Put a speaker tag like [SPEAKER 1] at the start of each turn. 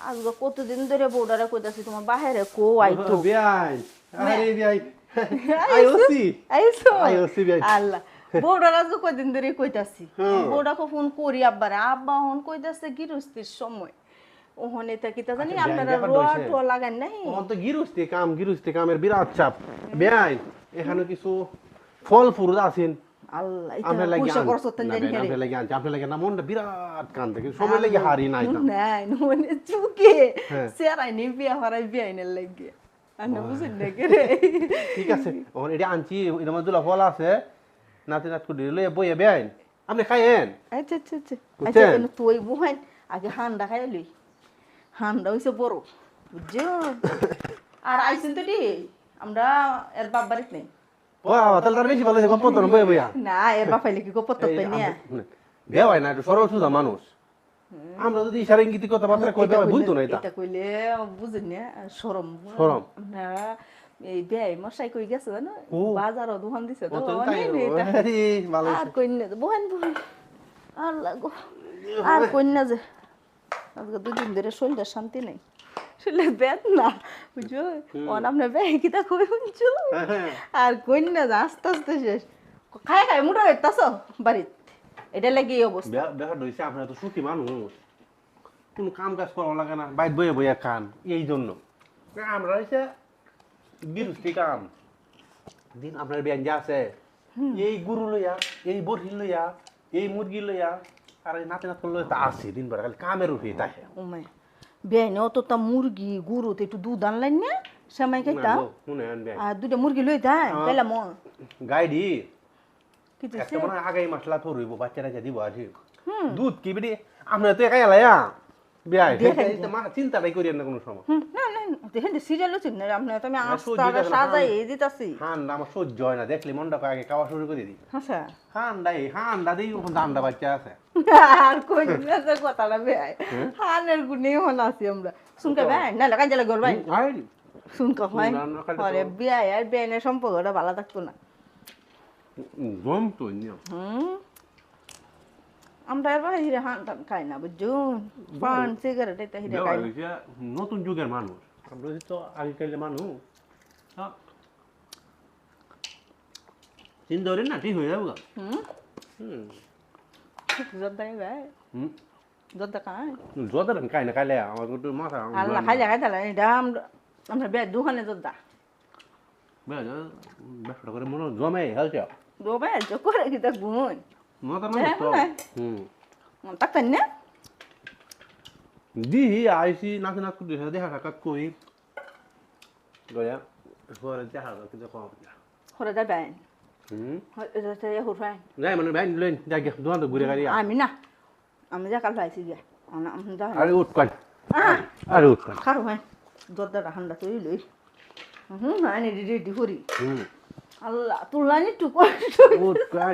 [SPEAKER 1] আজকে কতদিন ধরে বউডারে কইতাছি তোমার বাহিরে কো আইতো
[SPEAKER 2] বিয়াই আরে বিয়াই আইওসি বিয়াই
[SPEAKER 1] আল্লাহ বউডার আজকে কয়দিন ধরে কইতাছি বউডাকে ফোন করি আব্বারে আব্বা হন কইতাছে গিরস্তির সময় ওহনে তা কিতা জানি আপনারা রোয়া টোয়া লাগান নাই
[SPEAKER 2] ওহন তো গিরস্তি কামের বিরাট চাপ বিয়াই এখানে কিছু ফল ফুল আছেন
[SPEAKER 1] আল্লাহ
[SPEAKER 2] আমরা
[SPEAKER 1] এটা পয়সা খরচ করতেন জানি হেরে
[SPEAKER 2] আমরা লাগে না মনটা বিরাট কান্দে সময় লাগে হারি নাই না
[SPEAKER 1] নাই মানে চুকে সেরাই নি বিয়া হরাই বিয়া এনে লাগে আনা বুঝেন না কে রে
[SPEAKER 2] ঠিক আছে ওহন এটা আনছি এর মধ্যে ফল আছে নাতি নাত করে লয়ে বইয়ে বেআইন আপনি খাইয়েন
[SPEAKER 1] আচ্ছা আচ্ছা আচ্ছা আচ্ছা তুই বুহাইন আগে হান্ডা খাই লই হান্ডা হইছে বড় বুঝছো আর আইছেন তো দি আমরা এর বাপ বাড়িতে নেই
[SPEAKER 2] ও তাহলে তার বেশি ভালো হয়েছে গপ্প তো বইয়ে বইয়া
[SPEAKER 1] না এর বাপ আইলে কি গপ্প তো নিয়ে
[SPEAKER 2] বেওয়াই না একটু সরল সুজা মানুষ আমরা যদি ইশারা ইঙ্গিত কথা বার্তা কই বেওয়াই বুঝতো না এটা
[SPEAKER 1] কইলে বুঝেন না শরম না এই বেয়াই মশাই কই গেছে জানো বাজারও দোকান দিছে তো আর কইনা বহান বহান আল্লাহ গো আর কইনা যে আজকে দুদিন ধরে শরীরটা শান্তি নাই শরীরে বেদনা বুঝছো অন আপনার বেয়াই কিতা কই শুনছো আর কইনা যে আস্তে আস্তে শেষ খাই খাই মোটা হইতাছ বাড়িতে এটা লাগি এই অবস্থা
[SPEAKER 2] দেখা হইছে আপনারা তো সুখী মানুষ কোনো কাম কাজ করা লাগে না বাইরে বইয়ে বইয়ে খান এই জন্য আমরা হইছে বিরুষ্টি কাম দিন আপনার ব্যঞ্জা আছে এই গরু লইয়া এই বরহি লইয়া এই মুরগি লইয়া আর এই নাতে নাতে লইয়া আছে দিন ভর খালি কামের উঠে তাই
[SPEAKER 1] ওমাই বেনে অতটা মুরগি গরু তো একটু দুধ আনলেন না সময় খাইতা আর দুটা মুরগি লই তাই তাইলে ম
[SPEAKER 2] গাইডি
[SPEAKER 1] কি তো
[SPEAKER 2] একটা মনে আগাই মশলা তো রইব বাচ্চারা যা দিব আছে দুধ কি বিডি আপনারা তো একাই আলায়া বিয়াই এটা মা চিন্তাটাই করিয়েন না কোনো সময়
[SPEAKER 1] না না দেখেন সিরিয়াল হচ্ছে না আপনি তো আমি আস্তাটা সাজাই এই দিতাছি
[SPEAKER 2] হান আমার সহ্য হয় না দেখলি মনটা আগে খাওয়া শুরু করে দিই
[SPEAKER 1] আচ্ছা
[SPEAKER 2] হান্ডা দিই দামটা বাচ্চা আছে
[SPEAKER 1] আর কই না যে কথাটা বেআই হানের গুণে হন আছি আমরা শুনকা ভাই না লাগাই জলে গল ভাই শুনকা ভাই আরে বেআই আর বেআইনের সম্পর্কটা ভালো থাকতো না
[SPEAKER 2] গম তো নিও
[SPEAKER 1] আমরা এর বাইরে হান খাই না বুঝুন পান সিগারেট এটা হিরে খাই না
[SPEAKER 2] নতুন যুগের মানুষ আমরা তো আগেকার মানুষ চিন্তা করেন না ঠিক হয়ে যাবো
[SPEAKER 1] জর্দা ভাই জর্দা খাই
[SPEAKER 2] জর্দা খাই না খাইলে আমার একটু মাথা
[SPEAKER 1] আল্লাহ খাইলে খাইতে এটা আমরা বেড দোকানে জর্দা
[SPEAKER 2] ব্যবসাটা করে মনে জমে হেলছে
[SPEAKER 1] জমে করে কি তা গুণ
[SPEAKER 2] মাথা মানুষ তো
[SPEAKER 1] তাকতেন না
[SPEAKER 2] দি আইসি নাচ নাচ করতে দেখা সাক্ষাৎ কই গয়া পরে দেখা কিন্তু কম
[SPEAKER 1] হরে দা বাইন এটা হুফাই
[SPEAKER 2] যাই মানে বাইন লইন যাই দোকান তো ঘুরে গাড়ি
[SPEAKER 1] আমি না আমি যা কাল পাইছি গিয়া
[SPEAKER 2] আরে উঠ কান আরে উঠ কান
[SPEAKER 1] খারো ভাই জর্দা ঠান্ডা তুই লই না নি রেডি করি আল্লাহ তুললানি টুকু
[SPEAKER 2] উঠ কান